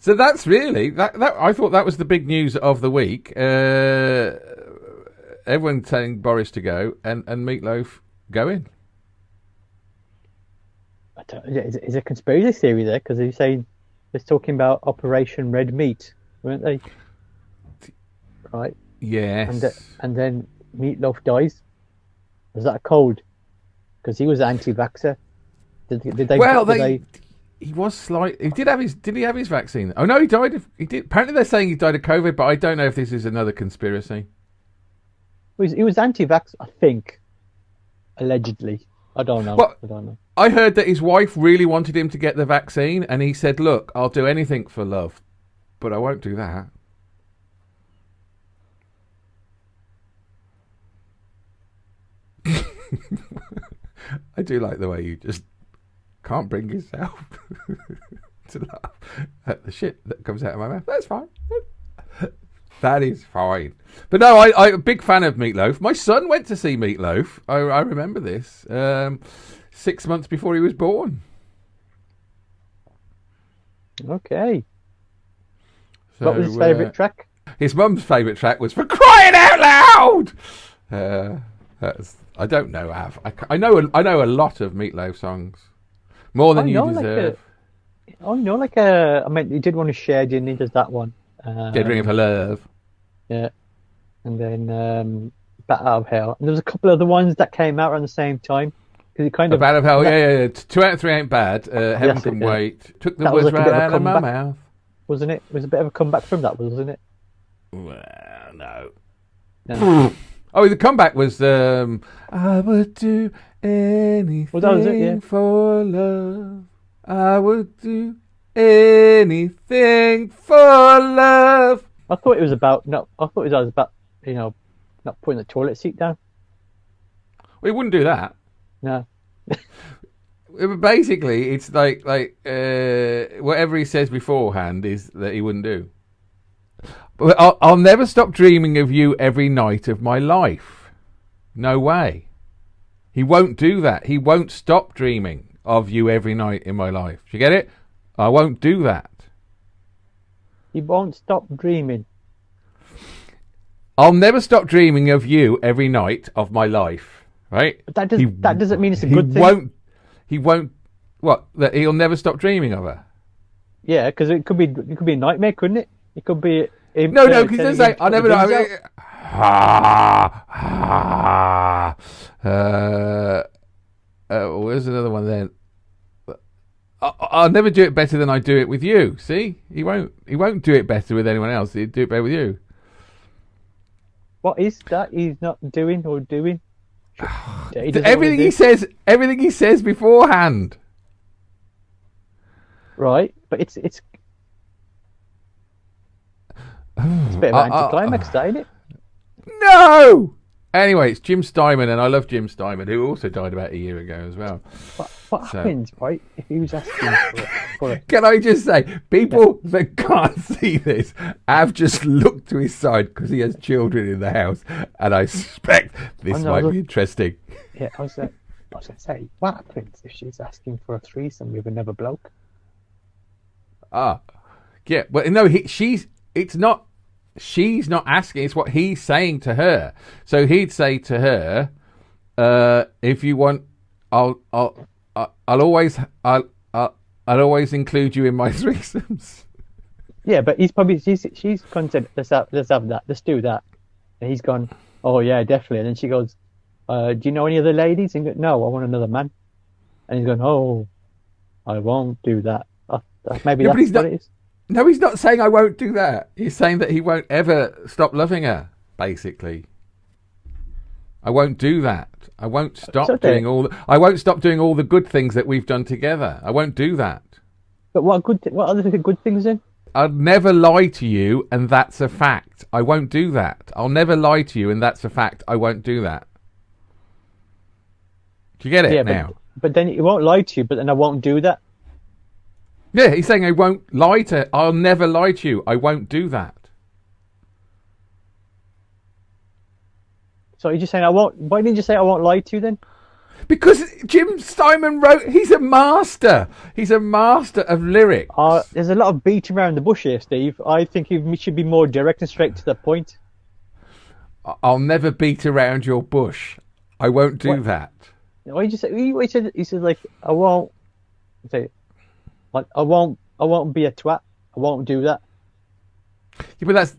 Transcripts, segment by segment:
So that's really that. I thought that was the big news of the week. Everyone telling Boris to go and Meat Loaf going. Is a conspiracy theory there? Because you say they're talking about Operation Red Meat, weren't they? Right, Yes. and then Meat Loaf dies. Was that a code? Because he was anti-vaxxer. Did they? Well, Did they? he was slight. He did have his. Did he have his vaccine? Oh no, he died of. He did. Apparently, they're saying he died of COVID, but I don't know if this is another conspiracy. He was anti-vax, I think, allegedly. I don't know. Well, I don't know. I heard that his wife really wanted him to get the vaccine, and he said, "Look, I'll do anything for love, but I won't do that." I do like the way you just can't bring yourself to laugh at the shit that comes out of my mouth. That's fine. That is fine. But no, I'm a big fan of Meat Loaf. My son went to see Meat Loaf. I remember this. 6 months before he was born. Okay. So, What was his favourite track? His mum's favourite track was "For Crying Out Loud." I don't know, I know a lot of Meat Loaf songs, more than you deserve. I mean, he did one to share, didn't he? Does that one? Dead Ring of Her Love. Yeah, and then Bat Out of Hell. And there was a couple other ones that came out around the same time because it kind of Bat Out of Hell. Yeah. 2 out of 3 ain't bad. Heaven Can Wait. Took the that was words like a right bit of out a of my comeback, mouth. wasn't it? It was a bit of a comeback from that, wasn't it? Well, no. No. Oh, the comeback was I would do anything Well, that was it, yeah. for love. I would do anything for love. I thought it was about no. I thought it was about not putting the toilet seat down. We wouldn't do that. No. Basically, it's like whatever he says beforehand is that he wouldn't do. But I'll never stop dreaming of you every night of my life. No way. He won't do that. He won't stop dreaming of you every night in my life. Do you get it? I won't do that. He won't stop dreaming. I'll never stop dreaming of you every night of my life. Right? But that doesn't mean it's a good thing. He won't. What? That he'll never stop dreaming of her. Yeah, because it could be a nightmare, couldn't it? It could be. No, because there's like I never know. Where's another one then? I'll never do it better than I do it with you. See, he won't do it better with anyone else. He'd do it better with you. What is that he's not doing or doing? Everything he says beforehand. Right, but it's a bit of an anticlimax, isn't it? No! Anyway, it's Jim Steinman, and I love Jim Steinman, who also died about a year ago as well. What happens, right, if he was asking for it? Can I just say, people that can't see this have just looked to his side because he has children in the house, and I suspect this might be interesting. Yeah, I was going to say, what happens if she's asking for a threesome with another bloke? Yeah, well, no, she's not asking. It's what he's saying to her. So he'd say to her, "If you want, I'll always include you in my threesomes." Yeah, but she's content. Let's have that. Let's do that. And he's gone. Oh yeah, definitely. And then she goes, "Do you know any other ladies?" And he goes, "No, I want another man." And he's going, "Oh, I won't do that." Maybe that's what it is. No, he's not saying I won't do that. He's saying that he won't ever stop loving her, basically. I won't do that. I won't stop doing I won't stop doing all the good things that we've done together. I won't do that. But what other good things then? I'll never lie to you, and that's a fact. I won't do that. I'll never lie to you, and that's a fact. I won't do that. Do you get it now? But then he won't lie to you, but then I won't do that. Yeah, he's saying I won't lie to. I'll never lie to you. I won't do that. So you're just saying I won't. Why didn't you say I won't lie to you then? Because Jim Steinman wrote. He's a master. He's a master of lyrics. There's a lot of beating around the bush here, Steve. I think you should be more direct and straight to the point. I'll never beat around your bush. I won't do that. Why did you say? He said like I won't say, like I won't be a twat. I won't do that. Yeah, but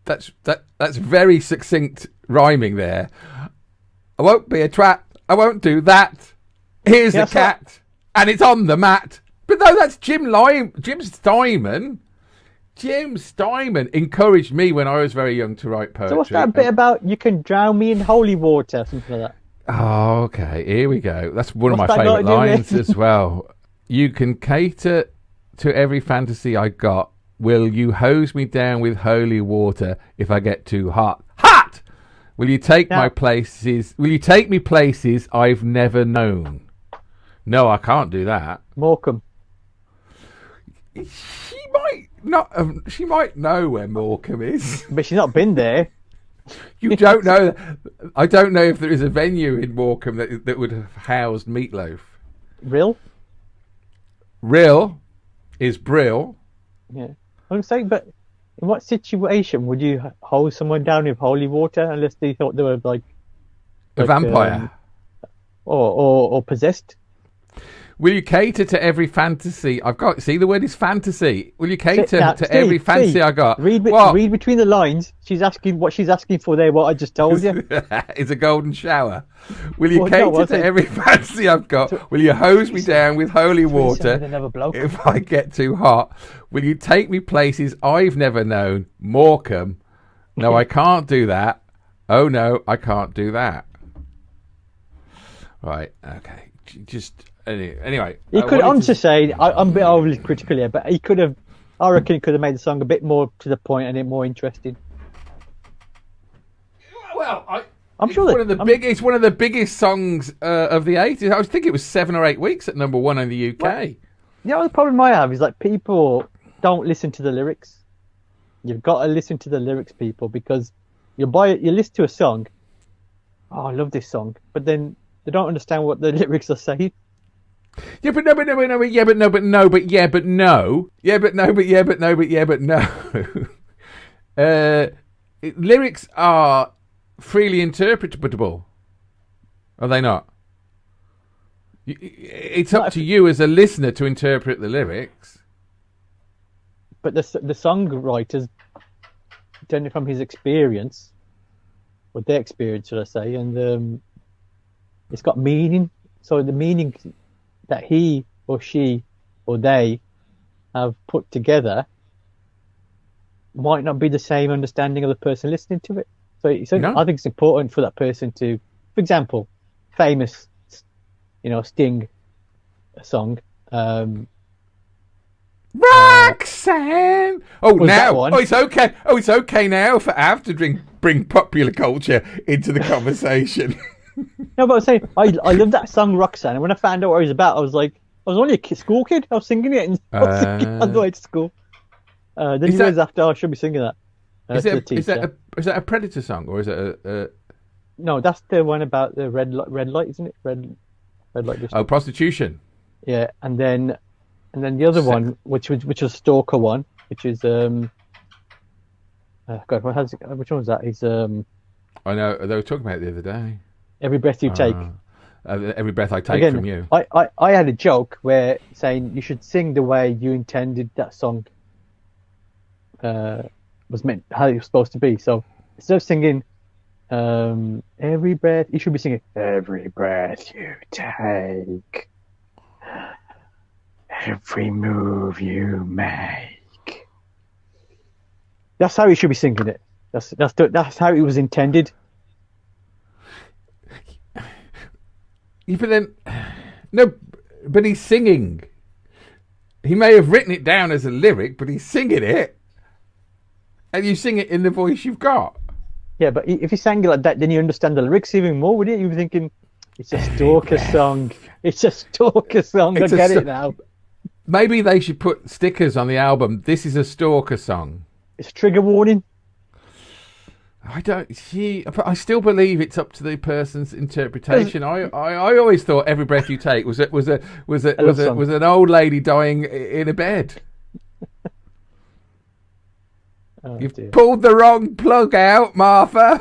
that's very succinct rhyming there. I won't be a twat. I won't do that. Here's a cat, and it's on the mat. But no, that's Jim Steinman. Jim Steinman encouraged me when I was very young to write poetry. So what's that bit about? You can drown me in holy water, something like that. Oh, okay. Here we go. That's one of my favourite lines as well. You can cater to every fantasy I got. Will you hose me down with holy water if I get too hot? Hot! Will you take me places I've never known? No, I can't do that. Morecambe. She might know where Morecambe is. But she's not been there. You don't know. I don't know if there is a venue in Morecambe that would have housed Meat Loaf. Real is Brill. Yeah. I'm saying, but in what situation would you hose someone down with holy water unless they thought they were like a vampire or possessed? Will you cater to every fantasy I've got? See, the word is fantasy. Will you cater to every fantasy I got? Read between the lines. She's asking what she's asking for there. What I just told you. It's a golden shower. Will you cater to every fantasy I've got? Will you hose me down with holy water if I get too hot? Will you take me places I've never known? Morecambe. No, I can't do that. Oh no, I can't do that. Right. Okay. Just. Anyway, he could. I'm just saying. I'm a bit overly critical here, but he could have. I reckon he could have made the song a bit more to the point and it more interesting. Well, I'm sure it's one of the biggest songs of the 80s. I think it was 7 or 8 weeks at number one in the UK. Well, the problem I have is like people don't listen to the lyrics. You've got to listen to the lyrics, people, because you listen to a song. Oh, I love this song, but then they don't understand what the lyrics are saying. Yeah, but no, lyrics are freely interpretable, are they not? It's up to you as a listener to interpret the lyrics. But the songwriters, generally from his experience, or their experience, should I say, and it's got meaning. So the meaning that he or she or they have put together might not be the same understanding of the person listening to it. So I think it's important for that person to, for example, famous, Sting song. Roxanne. It's okay. Oh, it's okay now for Av to bring popular culture into the conversation. No, but I was saying, I love that song Roxanne, and when I found out what it was about, I was only a school kid. I was singing it, and I was singing on the way to school. Then he goes after, I should be singing that. Is that a Predator song, or is it a? No, that's the one about the red light, isn't it? Red light district. Oh, prostitution. Yeah, and then the other one, which was Stalker one, which is God, which one was that? It's I know they were talking about it the other day. Every breath you take. Every breath I take from you. I had a joke where saying you should sing the way you intended that song was meant, how it was supposed to be. So instead of singing every breath, you should be singing every breath you take, every move you make. That's how you should be singing it. That's how it was intended. Yeah, but he's singing. He may have written it down as a lyric, but he's singing it, and you sing it in the voice you've got. Yeah, but if you sang it like that, then you understand the lyrics even more, wouldn't you? You'd be thinking, it's a stalker song. It's a stalker song. I get it now. Maybe they should put stickers on the album. This is a stalker song. It's a trigger warning. I don't. But I still believe it's up to the person's interpretation. I always thought "Every Breath You Take" was an old lady dying in a bed. Oh, You've dear. pulled the wrong plug out, Martha.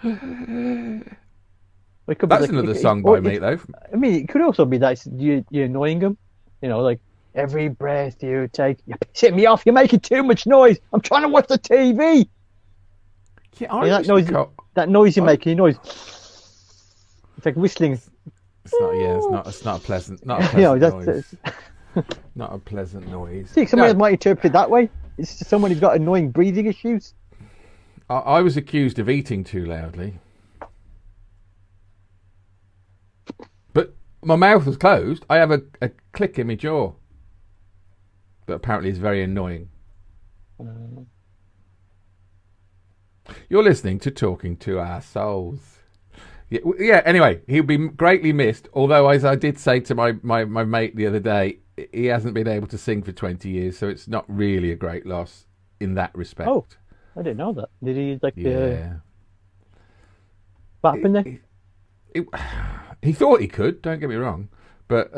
It could be That's another song by Meat Loaf. I mean, it could also be that you're annoying them. You know, like every breath you take, you're pissing me off. You're making too much noise. I'm trying to watch the TV. Yeah, that noise you make, noise. It's like whistling. It's not. Yeah, it's not a pleasant. Not a pleasant noise. Not a pleasant noise. See, somebody might interpret it that way. It's just someone who's got annoying breathing issues. I was accused of eating too loudly. But my mouth was closed. I have a click in my jaw. That apparently is very annoying. You're listening to Talking to Our Souls. Yeah, anyway, he'll be greatly missed. Although, as I did say to my mate the other day, he hasn't been able to sing for 20 years, so it's not really a great loss in that respect. Oh, I didn't know that. Did he, like, yeah. What happened there? He thought he could, don't get me wrong. But,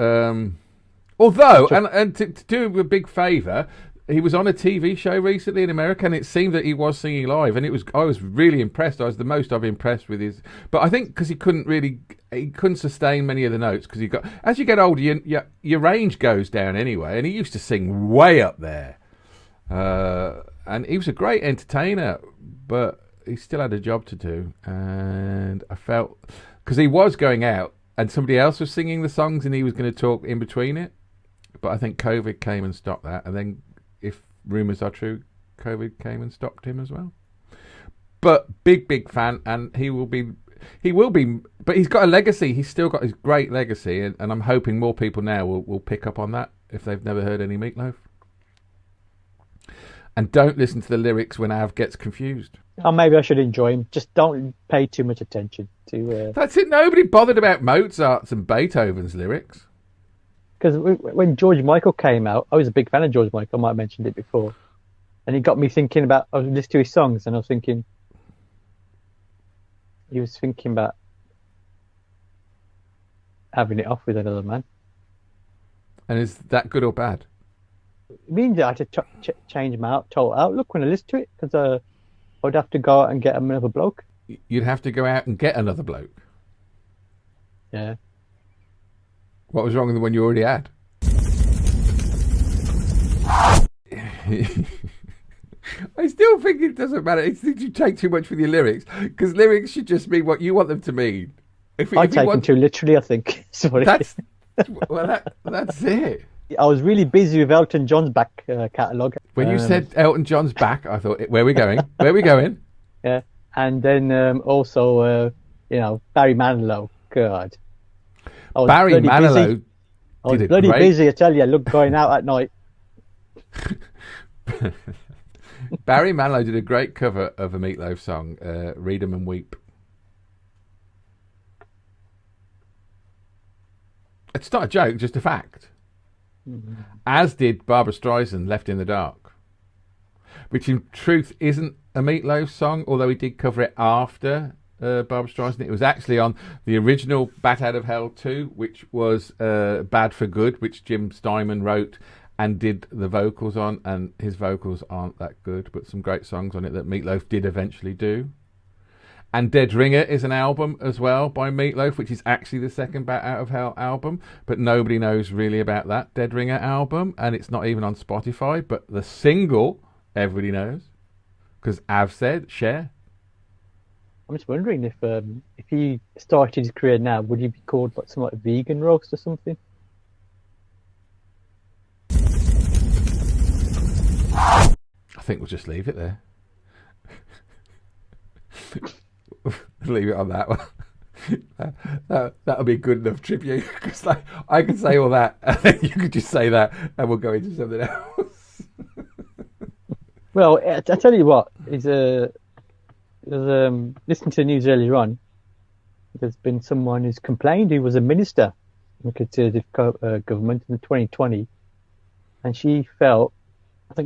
although, and to do him a big favour, he was on a TV show recently in America, and it seemed that he was singing live, and I was really impressed. I was the most I've impressed with his, but I think because he couldn't sustain many of the notes because as you get older, your range goes down anyway, and he used to sing way up there, and he was a great entertainer, but he still had a job to do, and I felt because he was going out and somebody else was singing the songs, and he was going to talk in between it, but I think COVID came and stopped that, and then. If rumours are true, COVID came and stopped him as well. But big fan, and he will be. But he's got a legacy. He's still got his great legacy, and I'm hoping more people now will pick up on that if they've never heard any Meat Loaf. And don't listen to the lyrics when Av gets confused. Oh, maybe I should enjoy him. Just don't pay too much attention to. That's it. Nobody bothered about Mozart's and Beethoven's lyrics. Because when George Michael came out, I was a big fan of George Michael. I might have mentioned it before. And he got me thinking about, I was listening to his songs, and I was thinking, he was thinking about having it off with another man. And is that good or bad? It means I had to change my total outlook when I listen to it, because I would have to go out and get another bloke. You'd have to go out and get another bloke? Yeah. What was wrong with the one you already had? I still think it doesn't matter. I think you take too much for your lyrics, because lyrics should just mean what you want them to mean. I take them too literally, I think. Sorry. That's it. I was really busy with Elton John's back catalogue. When you said Elton John's back, I thought, where are we going? Where are we going? Yeah, and then also, Barry Manilow. God. Barry Manilow I was bloody busy, I tell you. Look, going out at night. Barry Manilow did a great cover of a Meat Loaf song, Read 'em and Weep. It's not a joke, just a fact. Mm-hmm. As did Barbra Streisand, Left in the Dark, which in truth isn't a Meat Loaf song, although he did cover it after Barbra Streisand. It was actually on the original Bat Out of Hell 2, which was Bad for Good, which Jim Steinman wrote and did the vocals on, and his vocals aren't that good, but some great songs on it that Meat Loaf did eventually do. And Dead Ringer is an album as well by Meat Loaf, which is actually the second Bat Out of Hell album, but nobody knows really about that Dead Ringer album, and it's not even on Spotify, but the single everybody knows, because Av said, share. I'm just wondering if he started his career now, would he be called like some like vegan roast or something? I think we'll just leave it there. Leave it on that one. That'll be a good enough tribute, because I can say all that, and then you could just say that, and we'll go into something else. Well, I tell you what, listening to the news earlier on, there's been someone who's complained who was a minister in the Conservative government in 2020, and she felt, I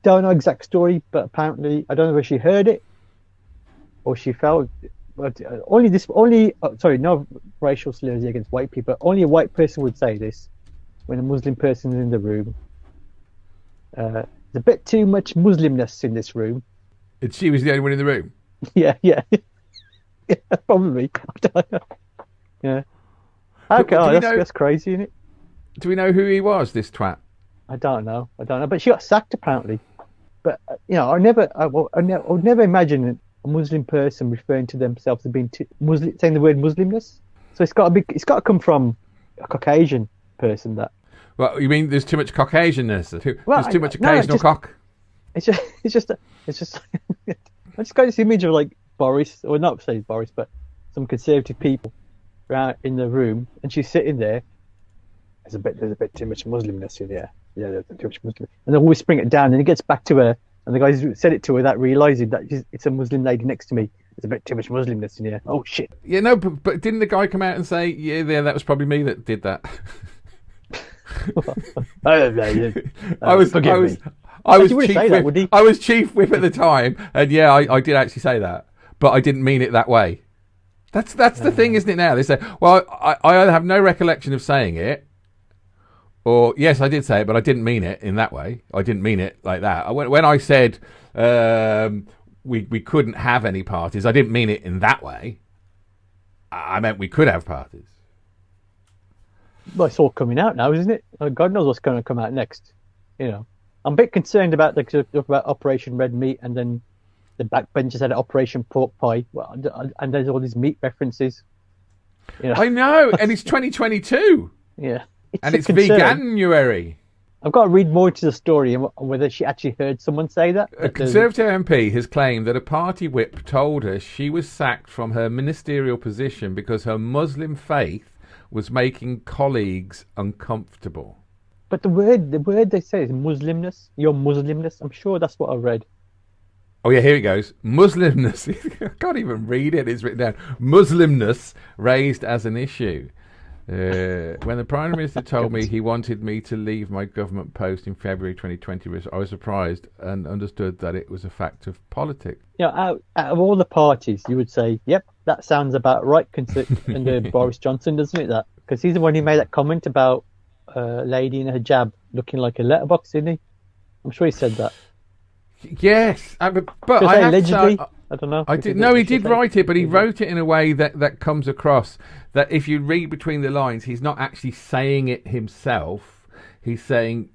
don't know exact story, but apparently I don't know where she heard it or she felt. But no racial slurs against white people. Only a white person would say this when a Muslim person is in the room. There's a bit too much Muslimness in this room. And she was the only one in the room. Yeah, yeah, probably. I don't know. Yeah. Okay, that's crazy, isn't it? Do we know who he was? This twat. I don't know. But she got sacked apparently. But I would never imagine a Muslim person referring to themselves as being Muslim, saying the word Muslimness. So it's got to come from a Caucasian person. That. Well, you mean there's too much Caucasianness? There's too much occasional cock. It's just. I just got this image of like Boris, or not say Boris, but some conservative people around in the room, and she's sitting there. There's a bit too much Muslimness in here. Yeah, there's too much Muslim. And they'll always bring it down, and it gets back to her. And the guys said it to her without realising that it's a Muslim lady next to me. There's a bit too much Muslimness in here. Oh, shit. Yeah, no, but didn't the guy come out and say, yeah, that was probably me that did that? I was chief whip at the time, and yeah, I did actually say that, but I didn't mean it that way. That's the thing, isn't it now? They say, well, I either have no recollection of saying it, or, yes, I did say it, but I didn't mean it in that way. I didn't mean it like that. When I said we couldn't have any parties, I didn't mean it in that way. I meant we could have parties. Well, it's all coming out now, isn't it? God knows what's going to come out next. I'm a bit concerned about about Operation Red Meat, and then the backbenchers had Operation Pork Pie. Well, and there's all these meat references. I know, and it's 2022. Yeah. It's Veganuary. I've got to read more into the story and whether she actually heard someone say that. A Conservative MP has claimed that a party whip told her she was sacked from her ministerial position because her Muslim faith was making colleagues uncomfortable. But the word they say is Muslimness. Your Muslimness. I'm sure that's what I read. Oh yeah, here it goes. Muslimness. I can't even read it. It's written down. Muslimness raised as an issue. When the Prime Minister told me he wanted me to leave my government post in February 2020, I was surprised and understood that it was a fact of politics. Out of all the parties, you would say, yep, that sounds about right under Boris Johnson, doesn't it? That because he's the one who made that comment about a lady in a hijab looking like a letterbox, didn't he? I'm sure he said that. Yes, but allegedly. I don't know. He did write it, but he wrote it in a way that comes across that if you read between the lines, he's not actually saying it himself. He's saying,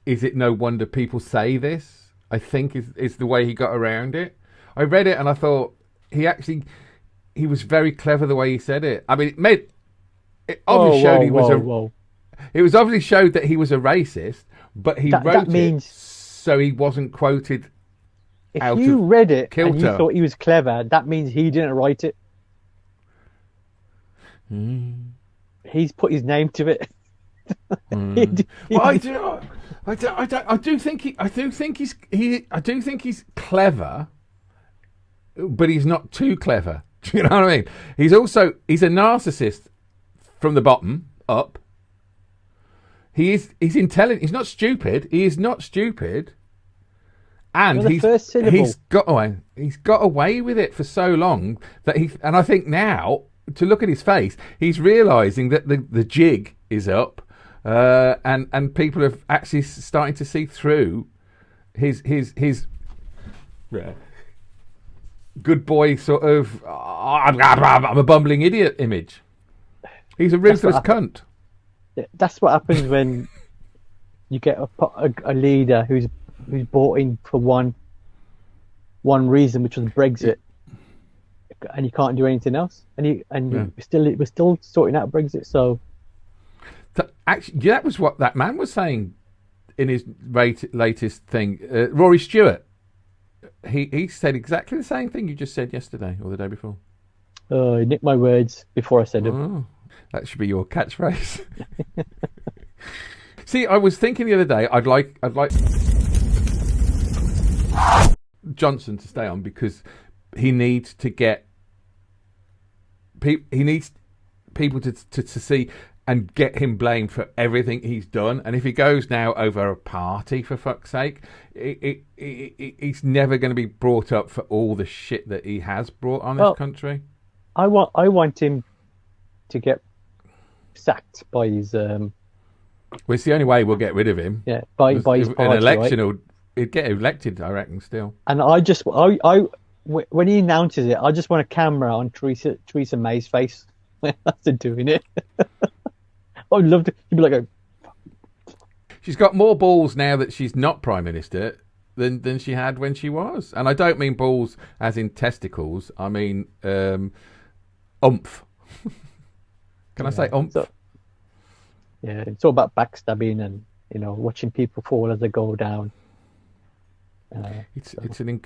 "Is it no wonder people say this?" I think is the way he got around it. I read it and I thought he was very clever the way he said it. I mean, it obviously showed he was It was obviously showed that he was a racist, but he wrote it so he wasn't quoted. If you read it and you thought he was clever, that means he didn't write it. He's put his name to it. Well, I do think he's clever, but he's not too clever. Do you know what I mean? He's a narcissist from the bottom up. He's intelligent. He's not stupid. He is not stupid. And he's got away with it for so long that and I think now, to look at his face, he's realising that the jig is up, and people are actually starting to see through his good boy sort of I'm a bumbling idiot image. He's a ruthless cunt. That's what happens when you get a leader who's bought in for one reason, which was Brexit, and you can't do anything else. We're still sorting out Brexit. So actually, that was what that man was saying in his latest thing. Rory Stewart, he said exactly the same thing you just said yesterday or the day before. Oh, he nicked my words before I said them. That should be your catchphrase. See, I was thinking the other day, I'd like Johnson to stay on because he needs to get he needs people to see and get him blamed for everything he's done. And if he goes now over a party, for fuck's sake, he's never going to be brought up for all the shit that he has brought on this country. I want him to get sacked by his. Well, it's the only way we'll get rid of him. Yeah, by his party, an election, right? He'd get elected, I reckon. Still, and when he announces it, I just want a camera on Theresa May's face after doing it. I'd love to. He'd be like, she's got more balls now that she's not Prime Minister than she had when she was. And I don't mean balls as in testicles. I mean oomph. Can I say oomph? Yeah, it's all about backstabbing and watching people fall as they go down. It's an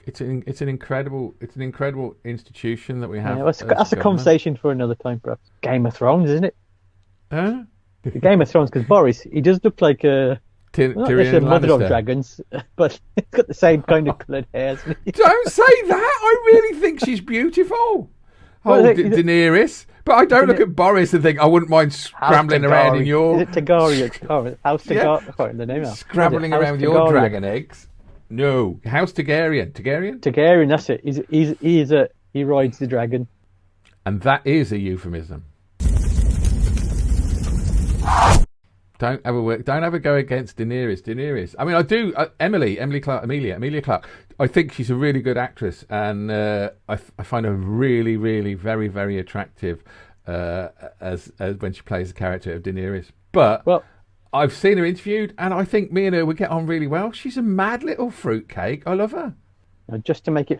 incredible institution that we have. Yeah, that's a conversation for another time, perhaps. Game of Thrones, isn't it? Huh? The Game of Thrones, because Boris, he does look like a Tyrion mother Lannister. of dragons, but he's got the same kind of coloured hair. Don't say that. I really think she's beautiful. Daenerys. But I don't look at Boris and think I wouldn't mind scrambling around in your... Is it Targaryen? House Targaryen? I can't remember the name now. Scrambling around with your dragon eggs. No. House Targaryen. Targaryen, that's it. He rides the dragon. And that is a euphemism. Don't ever go against Daenerys. I mean, I do. Emilia Clarke. I think she's a really good actress, and I find her really, really, very, very attractive as when she plays the character of Daenerys. But I've seen her interviewed, and I think me and her would get on really well. She's a mad little fruitcake. I love her. Now, just to make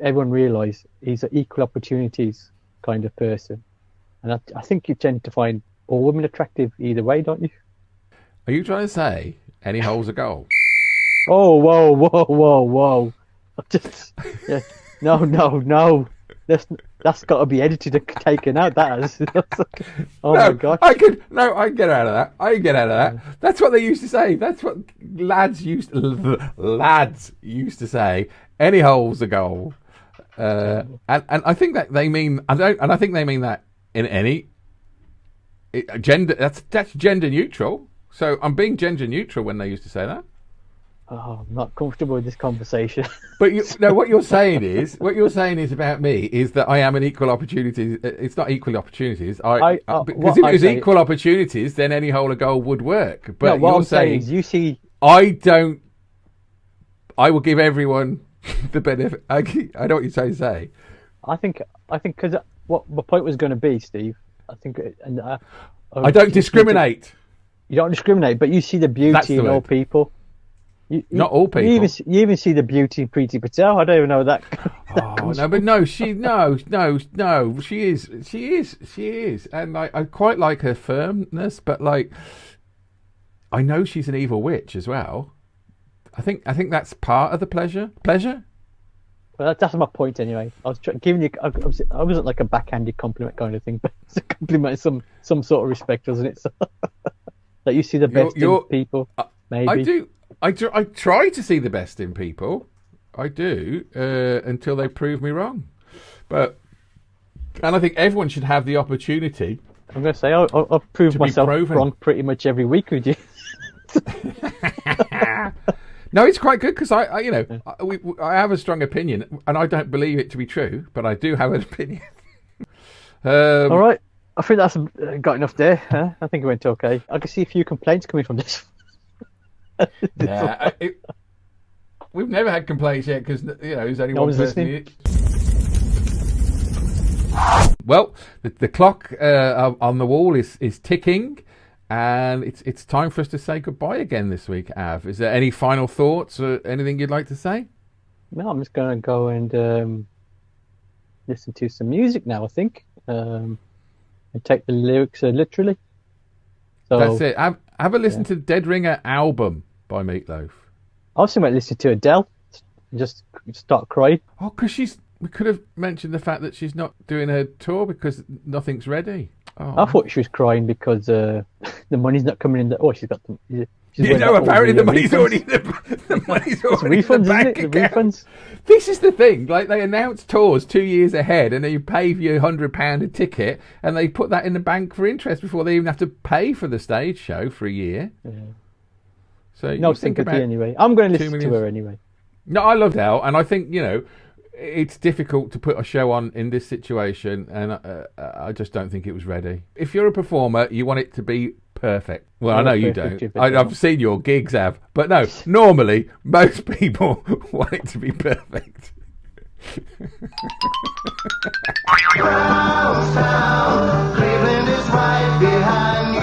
everyone realise, he's an equal opportunities kind of person, and I think you tend to find all women attractive either way, don't you? Are you trying to say any hole's a goal? Oh, whoa. No. That's got to be edited and taken out. That is. My God. I can get out of that. That's what they used to say. That's what lads used to say. Any hole's a goal. And I think that they mean I think they mean that in any gender. That's gender neutral. So I'm being gender neutral when they used to say that. Oh, I'm not comfortable with this conversation. But what you're saying is about me is that I am an equal opportunity. It's not equal opportunities. Because if it was equal opportunities, then any hole of goal would work. But what I'm saying is, you see, I will give everyone the benefit. I know what you're trying to say. I think because what my point was going to be, Steve. I think, I don't discriminate. You don't discriminate, but you see the beauty in all people. Not all people. You even see the beauty in Preeti Patel. I don't even know that. She is, and I quite like her firmness, but I know she's an evil witch as well. I think that's part of the pleasure. Well, that's my point anyway. I was giving you. I wasn't like a backhanded compliment kind of thing, but it's a compliment in some sort of respect, wasn't it? So, that you see the best in people. Maybe I do. I try to see the best in people. I do until they prove me wrong. And I think everyone should have the opportunity. I'm going to say I've proved myself wrong pretty much every week with you. No, it's quite good because I have a strong opinion, and I don't believe it to be true, but I do have an opinion. All right, I think that's got enough there. Huh? I think it went okay. I can see a few complaints coming from this. Yeah, we've never had complaints yet because there's only one person. Well, the clock on the wall is ticking. And it's time for us to say goodbye again this week, Av. Is there any final thoughts or anything you'd like to say? No, I'm just going to go and listen to some music now, I think. And take the lyrics literally. So, that's it. Have a listen to the Dead Ringer album by Meat Loaf. I was thinking about listening to Adele and just start crying. Oh, because we could have mentioned the fact that she's not doing her tour because nothing's ready. Oh. I thought she was crying because the money's not coming in. She's got them. Apparently the money's already. The The money's It's already in the refunds, isn't bank it? The account. refunds. This is the thing. Like, they announce tours 2 years ahead, and then you pay for your £100 a ticket, and they put that in the bank for interest before they even have to pay for the stage show for a year. Yeah. So No you think sympathy about anyway. I'm going to 2 listen million. to her anyway. No, I loved Elle, and I think, you know, it's difficult to put a show on in this situation, and I just don't think it was ready. If you're a performer, you want it to be perfect. Well, I know you don't. I've seen your gigs, Av, but no, normally most people want it to be perfect. Cleveland is right behind you.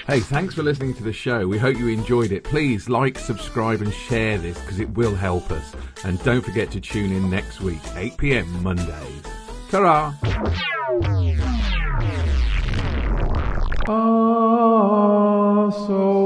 Hey, thanks for listening to the show. We hope you enjoyed it. Please like, subscribe and share this because it will help us. And don't forget to tune in next week, 8 p.m. Mondays. Ta-ra! So